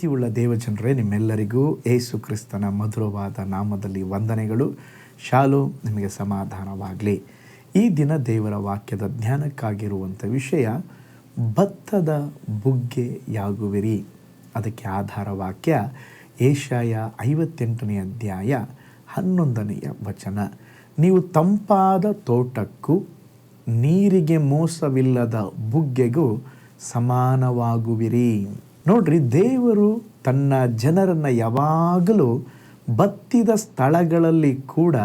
ಪ್ರೀತಿಯುಳ್ಳ ದೇವಜನರೇ, ನಿಮ್ಮೆಲ್ಲರಿಗೂ ಯೇಸು ಕ್ರಿಸ್ತನ ಮಧುರವಾದ ನಾಮದಲ್ಲಿ ವಂದನೆಗಳು. ಶಾಲೋಮ್, ನಿಮಗೆ ಸಮಾಧಾನವಾಗಲಿ. ಈ ದಿನ ದೇವರ ವಾಕ್ಯದ ಜ್ಞಾನಕ್ಕಾಗಿರುವಂಥ ವಿಷಯ ಭತ್ತದ ಬುಗ್ಗೆಯಾಗುವಿರಿ. ಅದಕ್ಕೆ ಆಧಾರ ವಾಕ್ಯ ಯೆಶಾಯ 58ನೇ ಅಧ್ಯಾಯ 11ನೆಯ ವಚನ. ನೀವು ತಂಪಾದ ತೋಟಕ್ಕೂ ನೀರಿಗೆ ಮೋಸವಿಲ್ಲದ ಬುಗ್ಗೆಗೂ ಸಮಾನವಾಗುವಿರಿ. ನೋಡ್ರಿ, ದೇವರು ತನ್ನ ಜನರನ್ನು ಯಾವಾಗಲೂ ಬತ್ತಿದ ಸ್ಥಳಗಳಲ್ಲಿ ಕೂಡ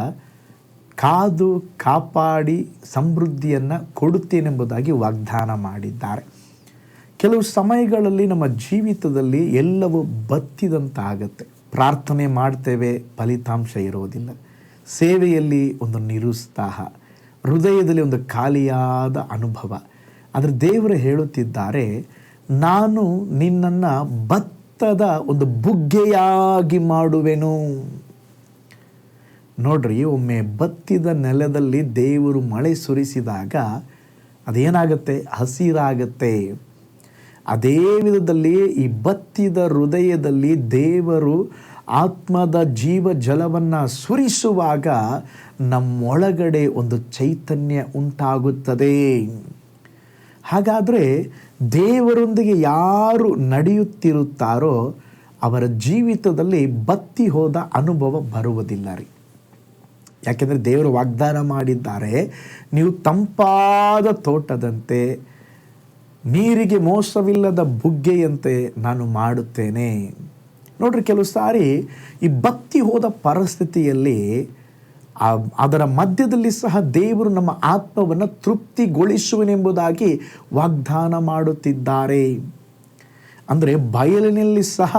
ಕಾದು ಕಾಪಾಡಿ ಸಮೃದ್ಧಿಯನ್ನು ಕೊಡುತ್ತೇನೆಂಬುದಾಗಿ ವಾಗ್ದಾನ ಮಾಡಿದ್ದಾರೆ. ಕೆಲವು ಸಮಯಗಳಲ್ಲಿ ನಮ್ಮ ಜೀವಿತದಲ್ಲಿ ಎಲ್ಲವೂ ಬತ್ತಿದಂತಾಗತ್ತೆ. ಪ್ರಾರ್ಥನೆ ಮಾಡ್ತೇವೆ, ಫಲಿತಾಂಶ ಇರೋದಿಲ್ಲ. ಸೇವೆಯಲ್ಲಿ ಒಂದು ನಿರುತ್ಸಾಹ, ಹೃದಯದಲ್ಲಿ ಒಂದು ಖಾಲಿಯಾದ ಅನುಭವ. ಆದರೆ ದೇವರು ಹೇಳುತ್ತಿದ್ದಾರೆ, ನಾನು ನಿನ್ನನ್ನು ಭತ್ತದ ಒಂದು ಬುಗ್ಗೆಯಾಗಿ ಮಾಡುವೆನು. ನೋಡ್ರಿ, ಒಮ್ಮೆ ಬತ್ತಿದ ನೆಲದಲ್ಲಿ ದೇವರು ಮಳೆ ಸುರಿಸಿದಾಗ ಅದೇನಾಗುತ್ತೆ? ಹಸಿರಾಗತ್ತೆ. ಅದೇ ವಿಧದಲ್ಲಿ ಈ ಬತ್ತಿದ ಹೃದಯದಲ್ಲಿ ದೇವರು ಆತ್ಮದ ಜೀವ ಜಲವನ್ನು ಸುರಿಸುವಾಗ ನಮ್ಮೊಳಗಡೆ ಒಂದು ಚೈತನ್ಯ ಉಂಟಾಗುತ್ತದೆ. ಹಾಗಾದರೆ ದೇವರೊಂದಿಗೆ ಯಾರು ನಡೆಯುತ್ತಿರುತ್ತಾರೋ ಅವರ ಜೀವಿತದಲ್ಲಿ ಬತ್ತಿ ಹೋದ ಅನುಭವ ಬರುವುದಿಲ್ಲ ರೀ. ಯಾಕೆಂದರೆ ದೇವರು ವಾಗ್ದಾನ ಮಾಡಿದ್ದಾರೆ, ನೀವು ತಂಪಾದ ತೋಟದಂತೆ, ನೀರಿಗೆ ಮೋಸವಿಲ್ಲದ ಬುಗ್ಗೆಯಂತೆ ನಾನು ಮಾಡುತ್ತೇನೆ. ನೋಡ್ರಿ, ಕೆಲವು ಸಾರಿ ಈ ಬತ್ತಿ ಹೋದ ಪರಿಸ್ಥಿತಿಯಲ್ಲಿ ಅದರ ಮಧ್ಯದಲ್ಲಿ ಸಹ ದೇವರು ನಮ್ಮ ಆತ್ಮವನ್ನು ತೃಪ್ತಿಗೊಳಿಸುವನೆಂಬುದಾಗಿ ವಾಗ್ದಾನ ಮಾಡುತ್ತಿದ್ದಾರೆ. ಅಂದರೆ ಬಯಲಿನಲ್ಲಿ ಸಹ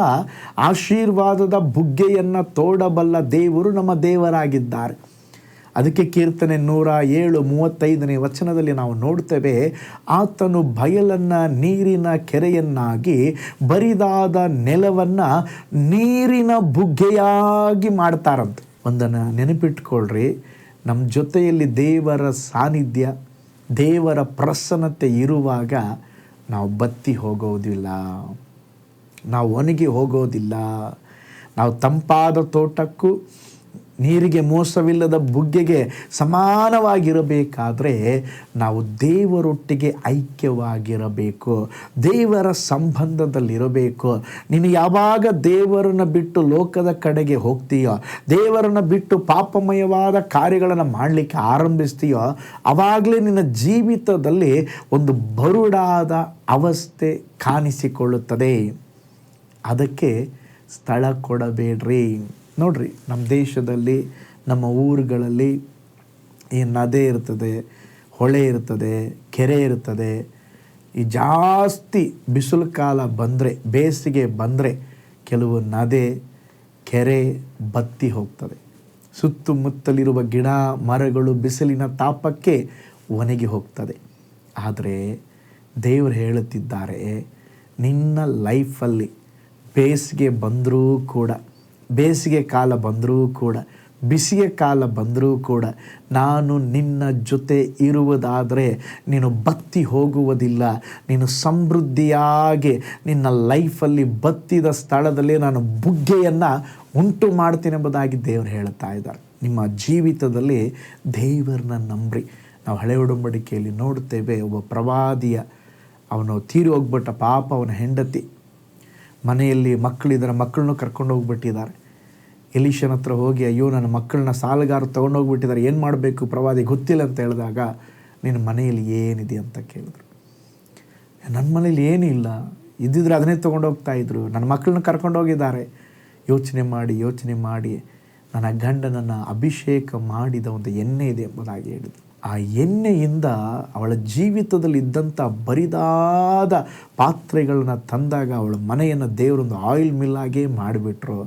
ಆಶೀರ್ವಾದದ ಬುಗ್ಗೆಯನ್ನು ತೋಡಬಲ್ಲ ದೇವರು ನಮ್ಮ ದೇವರಾಗಿದ್ದಾರೆ. ಅದಕ್ಕೆ ಕೀರ್ತನೆ 107:35ನೇ ವಚನದಲ್ಲಿ ನಾವು ನೋಡ್ತೇವೆ, ಆತನು ಬಯಲನ್ನು ನೀರಿನ ಕೆರೆಯನ್ನಾಗಿ, ಬರಿದಾದ ನೆಲವನ್ನು ನೀರಿನ ಬುಗ್ಗೆಯಾಗಿ ಮಾಡ್ತಾರಂತೆ. ಒಂದನ್ನು ನೆನಪಿಟ್ಕೊಳ್ರಿ, ನಮ್ಮ ಜೊತೆಯಲ್ಲಿ ದೇವರ ಸಾನ್ನಿಧ್ಯ, ದೇವರ ಪ್ರಸನ್ನತೆ ಇರುವಾಗ ನಾವು ಬತ್ತಿ ಹೋಗೋದಿಲ್ಲ, ನಾವು ಒಣಗಿ ಹೋಗೋದಿಲ್ಲ. ನಾವು ತಂಪಾದ ತೋಟಕ್ಕೂ ನೀರಿಗೆ ಮೋಸವಿಲ್ಲದ ಬುಗ್ಗೆಗೆ ಸಮಾನವಾಗಿರಬೇಕಾದ್ರೆ ನಾವು ದೇವರೊಟ್ಟಿಗೆ ಐಕ್ಯವಾಗಿರಬೇಕು, ದೇವರ ಸಂಬಂಧದಲ್ಲಿರಬೇಕು. ನೀನು ಯಾವಾಗ ದೇವರನ್ನು ಬಿಟ್ಟು ಲೋಕದ ಕಡೆಗೆ ಹೋಗ್ತೀಯೋ, ದೇವರನ್ನು ಬಿಟ್ಟು ಪಾಪಮಯವಾದ ಕಾರ್ಯಗಳನ್ನು ಮಾಡಲಿಕ್ಕೆ ಆರಂಭಿಸ್ತೀಯೋ, ಆವಾಗಲೇ ನಿನ್ನ ಜೀವಿತದಲ್ಲಿ ಒಂದು ಬರುಡಾದ ಅವಸ್ಥೆ ಕಾಣಿಸಿಕೊಳ್ಳುತ್ತದೆ. ಅದಕ್ಕೆ ಸ್ಥಳ ಕೊಡಬೇಡ್ರಿ. ನೋಡ್ರಿ, ನಮ್ಮ ದೇಶದಲ್ಲಿ, ನಮ್ಮ ಊರುಗಳಲ್ಲಿ ಈ ನದಿ ಇರ್ತದೆ, ಹೊಳೆ ಇರ್ತದೆ, ಕೆರೆ ಇರ್ತದೆ. ಈ ಜಾಸ್ತಿ ಬಿಸಿಲು ಕಾಲ ಬಂದರೆ, ಬೇಸಿಗೆ ಬಂದರೆ ಕೆಲವು ನದಿ ಕೆರೆ ಬತ್ತಿ ಹೋಗ್ತದೆ. ಸುತ್ತಮುತ್ತಲಿರುವ ಗಿಡ ಮರಗಳು ಬಿಸಿಲಿನ ತಾಪಕ್ಕೆ ಒಣಗಿ ಹೋಗ್ತದೆ. ಆದರೆ ದೇವರು ಹೇಳುತ್ತಿದ್ದಾರೆ, ನಿನ್ನ ಲೈಫಲ್ಲಿ ಬೇಸಿಗೆ ಬಂದರೂ ಕೂಡ, ಬೇಸಿಗೆ ಕಾಲ ಬಂದರೂ ಕೂಡ, ಬಿಸಿಗೆ ಕಾಲ ಬಂದರೂ ಕೂಡ, ನಾನು ನಿನ್ನ ಜೊತೆ ಇರುವುದಾದರೆ ನೀನು ಬತ್ತಿ ಹೋಗುವುದಿಲ್ಲ. ನೀನು ಸಮೃದ್ಧಿಯಾಗಿ ನಿನ್ನ ಲೈಫಲ್ಲಿ ಬತ್ತಿದ ಸ್ಥಳದಲ್ಲಿ ನಾನು ಬುಗ್ಗೆಯನ್ನು ಉಂಟು ಮಾಡ್ತೀನಿ ಎಂಬುದಾಗಿ ದೇವರು ಹೇಳ್ತಾ ಇದ್ದಾರೆ. ನಿಮ್ಮ ಜೀವಿತದಲ್ಲಿ ದೇವರನ್ನ ನಂಬ್ರಿ. ನಾವು ಹಳೆ ಒಡಂಬಡಿಕೆಯಲ್ಲಿ ನೋಡ್ತೇವೆ, ಒಬ್ಬ ಪ್ರವಾದಿಯ, ಅವನು ತೀರಿ ಹೋಗ್ಬಿಟ್ಟ. ಪಾಪ, ಅವನ ಹೆಂಡತಿ ಮನೆಯಲ್ಲಿ ಮಕ್ಕಳಿದ್ದಾರೆ, ಮಕ್ಕಳನ್ನು ಕರ್ಕೊಂಡು ಹೋಗ್ಬಿಟ್ಟಿದ್ದಾರೆ. ಎಲೀಷನ ಹತ್ರ ಹೋಗಿ, ಅಯ್ಯೋ ನನ್ನ ಮಕ್ಕಳನ್ನ ಸಾಲಗಾರ ತೊಗೊಂಡೋಗ್ಬಿಟ್ಟಿದ್ದಾರೆ, ಏನು ಮಾಡಬೇಕು ಪ್ರವಾದಿ ಗೊತ್ತಿಲ್ಲ ಅಂತ ಹೇಳಿದಾಗ, ನಿನ್ನ ಮನೆಯಲ್ಲಿ ಏನಿದೆ ಅಂತ ಕೇಳಿದ್ರು. ನನ್ನ ಮನೇಲಿ ಏನೂ ಇಲ್ಲ, ಇದ್ದಿದ್ರೆ ಅದನ್ನೇ ತೊಗೊಂಡೋಗ್ತಾಯಿದ್ರು, ನನ್ನ ಮಕ್ಕಳನ್ನ ಕರ್ಕೊಂಡೋಗಿದ್ದಾರೆ. ಯೋಚನೆ ಮಾಡಿ ನನ್ನ ಗಂಡನನ್ನು ಅಭಿಷೇಕ ಮಾಡಿದ ಒಂದು ಎಣ್ಣೆ ಇದೆ ಎಂಬುದಾಗಿ ಹೇಳಿದರು. ಆ ಎಣ್ಣೆಯಿಂದ ಅವಳ ಜೀವಿತದಲ್ಲಿ ಇದ್ದಂಥ ಬರಿದಾದ ಪಾತ್ರೆಗಳನ್ನ ತಂದಾಗ ಅವಳ ಮನೆಯನ್ನು ದೇವರೊಂದು ಆಯಿಲ್ ಮಿಲ್ಲಾಗೇ ಮಾಡಿಬಿಟ್ರು.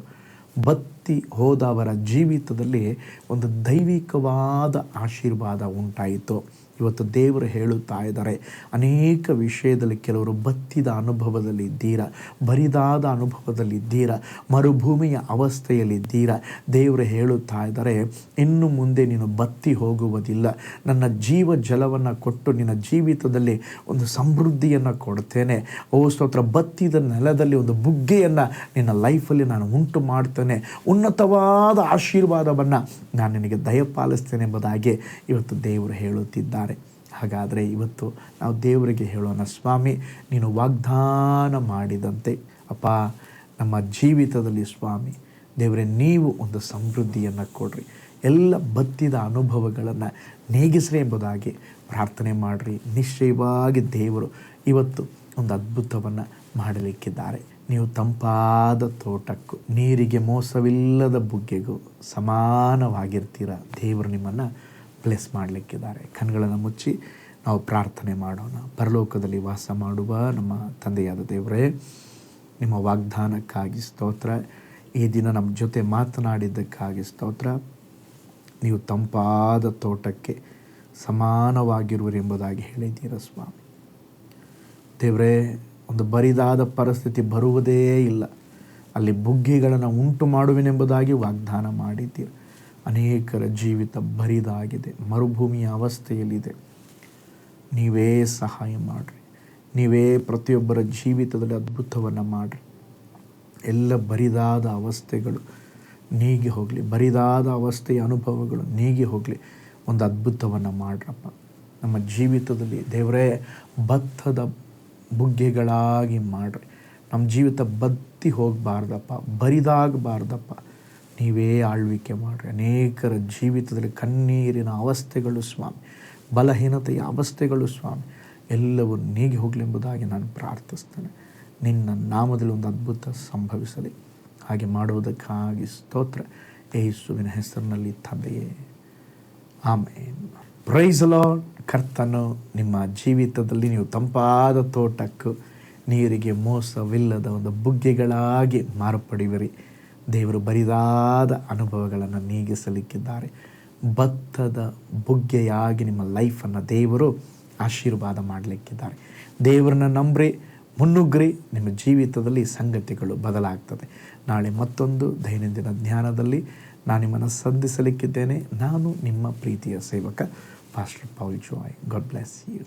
ಬತ್ತಿ ಹೋದವರ ಜೀವಿತದಲ್ಲಿ ಒಂದು ದೈವಿಕವಾದ ಆಶೀರ್ವಾದ ಉಂಟಾಯಿತು. ಇವತ್ತು ದೇವರು ಹೇಳುತ್ತಾ ಇದ್ದಾರೆ, ಅನೇಕ ವಿಷಯದಲ್ಲಿ ಕೆಲವರು ಬತ್ತಿದ ಅನುಭವದಲ್ಲಿ ಇದ್ದೀರಾ, ಬರಿದಾದ ಅನುಭವದಲ್ಲಿ ಇದ್ದೀರಾ, ಮರುಭೂಮಿಯ ಅವಸ್ಥೆಯಲ್ಲಿದ್ದೀರಾ. ದೇವರು ಹೇಳುತ್ತಾ ಇದ್ದಾರೆ, ಇನ್ನು ಮುಂದೆ ನೀನು ಬತ್ತಿ ಹೋಗುವುದಿಲ್ಲ. ನನ್ನ ಜೀವ ಜಲವನ್ನು ಕೊಟ್ಟು ನಿನ್ನ ಜೀವಿತದಲ್ಲಿ ಒಂದು ಸಮೃದ್ಧಿಯನ್ನು ಕೊಡ್ತೇನೆ. ಓ ಸ್ತೋತ್ರ. ಬತ್ತಿದ ನೆಲದಲ್ಲಿ ಒಂದು ಬುಗ್ಗೆಯನ್ನು ನಿನ್ನ ಲೈಫಲ್ಲಿ ನಾನು ಉಂಟು ಮಾಡ್ತೇನೆ. ಉನ್ನತವಾದ ಆಶೀರ್ವಾದವನ್ನು ನಾನು ನಿನಗೆ ದಯಪಾಲಿಸ್ತೇನೆ ಎಂಬುದಾಗಿ ಇವತ್ತು ದೇವರು ಹೇಳುತ್ತಿದ್ದಾರೆ. ಹಾಗಾದರೆ ಇವತ್ತು ನಾವು ದೇವರಿಗೆ ಹೇಳೋಣ, ಸ್ವಾಮಿ ನೀನು ವಾಗ್ದಾನ ಮಾಡಿದಂತೆ ಅಪ್ಪ ನಮ್ಮ ಜೀವಿತದಲ್ಲಿ ಸ್ವಾಮಿ ದೇವರೇ ನೀವು ಒಂದು ಸಮೃದ್ಧಿಯನ್ನು ಕೊಡ್ರಿ, ಎಲ್ಲ ಬತ್ತಿದ ಅನುಭವಗಳನ್ನು ನೀಗಿಸ್ರಿ ಎಂಬುದಾಗಿ ಪ್ರಾರ್ಥನೆ ಮಾಡಿರಿ. ನಿಶ್ಚಯವಾಗಿ ದೇವರು ಇವತ್ತು ಒಂದು ಅದ್ಭುತವನ್ನು ಮಾಡಲಿಕ್ಕಿದ್ದಾರೆ. ನೀವು ತಂಪಾದ ತೋಟಕ್ಕೂ ನೀರಿಗೆ ಮೋಸವಿಲ್ಲದ ಬುಗ್ಗೆಗೂ ಸಮಾನವಾಗಿರ್ತೀರ. ದೇವರು ನಿಮ್ಮನ್ನು ಬ್ಲೆಸ್ ಮಾಡಲಿಕ್ಕಿದ್ದಾರೆ. ಕಣ್ಗಳನ್ನು ಮುಚ್ಚಿ ನಾವು ಪ್ರಾರ್ಥನೆ ಮಾಡೋಣ. ಪರಲೋಕದಲ್ಲಿ ವಾಸ ಮಾಡುವ ನಮ್ಮ ತಂದೆಯಾದ ದೇವರೇ, ನಿಮ್ಮ ವಾಗ್ದಾನಕ್ಕಾಗಿ ಸ್ತೋತ್ರ. ಈ ದಿನ ನಮ್ಮ ಜೊತೆ ಮಾತನಾಡಿದ್ದಕ್ಕಾಗಿ ಸ್ತೋತ್ರ. ನೀವು ತಂಪಾದ ತೋಟಕ್ಕೆ ಸಮಾನವಾಗಿರುವರು ಎಂಬುದಾಗಿ ಹೇಳಿದ್ದೀರ ಸ್ವಾಮಿ. ದೇವರೇ, ಒಂದು ಬರಿದಾದ ಪರಿಸ್ಥಿತಿ ಬರುವುದೇ ಇಲ್ಲ, ಅಲ್ಲಿ ಬುಗ್ಗೆಗಳನ್ನು ಉಂಟು ಮಾಡುವೆನೆಂಬುದಾಗಿ ವಾಗ್ದಾನ ಮಾಡಿದ್ದೀರ. ಅನೇಕರ ಜೀವಿತ ಬರಿದಾಗಿದೆ, ಮರುಭೂಮಿಯ ಅವಸ್ಥೆಯಲ್ಲಿದೆ. ನೀವೇ ಸಹಾಯ ಮಾಡಿರಿ. ನೀವೇ ಪ್ರತಿಯೊಬ್ಬರ ಜೀವಿತದಲ್ಲಿ ಅದ್ಭುತವನ್ನು ಮಾಡಿರಿ. ಎಲ್ಲ ಬರಿದಾದ ಅವಸ್ಥೆಗಳು ನೀಗಿ ಹೋಗಲಿ, ಬರಿದಾದ ಅವಸ್ಥೆಯ ಅನುಭವಗಳು ನೀಗಿ ಹೋಗಲಿ. ಒಂದು ಅದ್ಭುತವನ್ನು ಮಾಡ್ರಪ್ಪ ನಮ್ಮ ಜೀವಿತದಲ್ಲಿ. ದೇವರೇ, ಭತ್ತದ ಬುಗ್ಗೆಗಳಾಗಿ ಮಾಡಿರಿ. ನಮ್ಮ ಜೀವಿತ ಬತ್ತಿ ಹೋಗಬಾರ್ದಪ್ಪ, ಬರಿದಾಗಬಾರ್ದಪ್ಪ. ನೀವೇ ಆಳ್ವಿಕೆ ಮಾಡಿರಿ. ಅನೇಕರ ಜೀವಿತದಲ್ಲಿ ಕಣ್ಣೀರಿನ ಅವಸ್ಥೆಗಳು ಸ್ವಾಮಿ, ಬಲಹೀನತೆಯ ಅವಸ್ಥೆಗಳು ಸ್ವಾಮಿ, ಎಲ್ಲವೂ ನೀಗಿ ಹೋಗಲಿ ಎಂಬುದಾಗಿ ನಾನು ಪ್ರಾರ್ಥಿಸ್ತೇನೆ. ನಿನ್ನ ನಾಮದಲ್ಲಿ ಒಂದು ಅದ್ಭುತ ಸಂಭವಿಸಲಿ. ಹಾಗೆ ಮಾಡುವುದಕ್ಕಾಗಿ ಸ್ತೋತ್ರ. ಯೇಸುವಿನ ಹೆಸರಿನಲ್ಲಿ ತಂದೆಯೇ, ಆಮೇನ್. Price lord. ಕರ್ತನು ನಿಮ್ಮ ಜೀವಿತದಲ್ಲಿ ನೀವು ತಂಪಾದ ತೋಟಕ್ಕೂ ನೀರಿಗೆ ಮೋಸವಿಲ್ಲದ ಒಂದು ಬುಗ್ಗೆಗಳಾಗಿ ಮಾರ್ಪಡುವಿರಿ. ದೇವರು ಬರಿದಾದ ಅನುಭವಗಳನ್ನು ನೀಗಿಸಲಿಕ್ಕಿದ್ದಾರೆ. ಭತ್ತದ ಬುಗ್ಗೆಯಾಗಿ ನಿಮ್ಮ ಲೈಫನ್ನು ದೇವರು ಆಶೀರ್ವಾದ ಮಾಡಲಿಕ್ಕಿದ್ದಾರೆ. ದೇವರನ್ನ ನಂಬ್ರಿ, ಮುನ್ನುಗ್ರಿ. ನಿಮ್ಮ ಜೀವಿತದಲ್ಲಿ ಸಂಗತಿಗಳು ಬದಲಾಗ್ತದೆ. ನಾಳೆ ಮತ್ತೊಂದು ದೈನಂದಿನ ಧ್ಯಾನದಲ್ಲಿ ನಾನು ನಿಮ್ಮನ್ನು ಸಂಧಿಸಲಿಕ್ಕಿದ್ದೇನೆ. ನಾನು ನಿಮ್ಮ ಪ್ರೀತಿಯ ಸೇವಕ pastor Paul Joy. God bless you.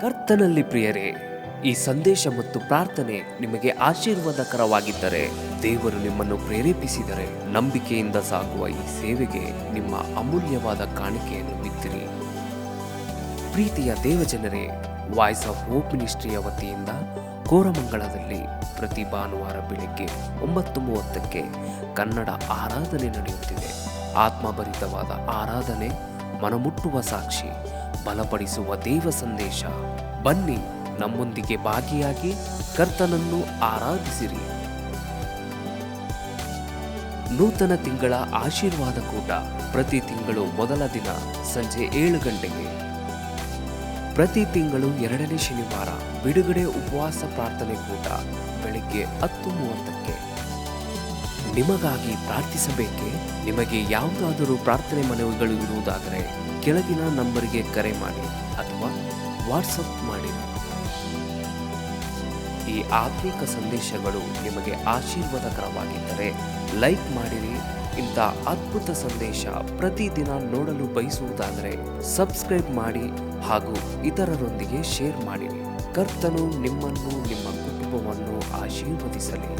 ಕರ್ತನಲ್ಲಿ ಪ್ರಿಯರೇ, ಈ ಸಂದೇಶ ಮತ್ತು ಪ್ರಾರ್ಥನೆ ನಿಮಗೆ ಆಶೀರ್ವಾದಕರವಾಗಿದ್ದರೆ, ದೇವರು ನಿಮ್ಮನ್ನು ಪ್ರೇರೇಪಿಸಿದರೆ, ನಂಬಿಕೆಯಿಂದ ಸಾಗುವ ಈ ಸೇವೆಗೆ ನಿಮ್ಮ ಅಮೂಲ್ಯವಾದ ಕಾಣಿಕೆಯನ್ನು ಬಿತ್ತಿರಿ. ಪ್ರೀತಿಯ ದೇವಜನರೇ, ವಾಯ್ಸ್ ಆಫ್ ಹೋಪ್ ಮಿನಿಸ್ಟ್ರಿಯ ವತಿಯಿಂದ ಕೋರಮಂಗಲದಲ್ಲಿ ಪ್ರತಿ ಭಾನುವಾರ ಬೆಳಿಗ್ಗೆ 9:30ಕ್ಕೆ ಕನ್ನಡ ಆರಾಧನೆ ನಡೆಯುತ್ತಿದೆ. ಆತ್ಮಭರಿತವಾದ ಆರಾಧನೆ, ಮನಮುಟ್ಟುವ ಸಾಕ್ಷಿ, ಬಲಪಡಿಸುವ ದೇವ ಸಂದೇಶ. ಬನ್ನಿ, ನಮ್ಮೊಂದಿಗೆ ಭಾಗಿಯಾಗಿ ಕರ್ತನನ್ನು ಆರಾಧಿಸಿರಿ. ನೂತನ ತಿಂಗಳ ಆಶೀರ್ವಾದ ಕೂಟ ಪ್ರತಿ ತಿಂಗಳು ಮೊದಲ ದಿನ ಸಂಜೆ 7 ಗಂಟೆಗೆ. ಪ್ರತಿ ತಿಂಗಳು 2ನೇ ಶನಿವಾರ ಬಿಡುಗಡೆ ಉಪವಾಸ ಪ್ರಾರ್ಥನೆ ಕೂಟ ಬೆಳಿಗ್ಗೆ 10:30ಕ್ಕೆ. ನಿಮಗಾಗಿ ಪ್ರಾರ್ಥಿಸಬೇಕೆ? ನಿಮಗೆ ಯಾವುದಾದರೂ ಪ್ರಾರ್ಥನೆ ಮನವಿಗಳು ಇರುವುದಾದರೆ ಕೆಳಗಿನ ನಂಬರಿಗೆ ಕರೆ ಮಾಡಿ ಅಥವಾ ವಾಟ್ಸಪ್ ಮಾಡಿ. ಈ ಆತ್ಮಿಕ ಸಂದೇಶಗಳು ನಿಮಗೆ ಆಶೀರ್ವಾದಕರವಾಗಿದ್ದರೆ ಲೈಕ್ ಮಾಡಿರಿ. ಇಂಥ ಅದ್ಭುತ ಸಂದೇಶ ಪ್ರತಿದಿನ ನೋಡಲು ಬಯಸುವುದಾದರೆ ಸಬ್ಸ್ಕ್ರೈಬ್ ಮಾಡಿ ಹಾಗೂ ಇತರರೊಂದಿಗೆ ಶೇರ್ ಮಾಡಿರಿ. ಕರ್ತನು ನಿಮ್ಮನ್ನು, ನಿಮ್ಮ ಕುಟುಂಬವನ್ನು ಆಶೀರ್ವದಿಸಲಿ.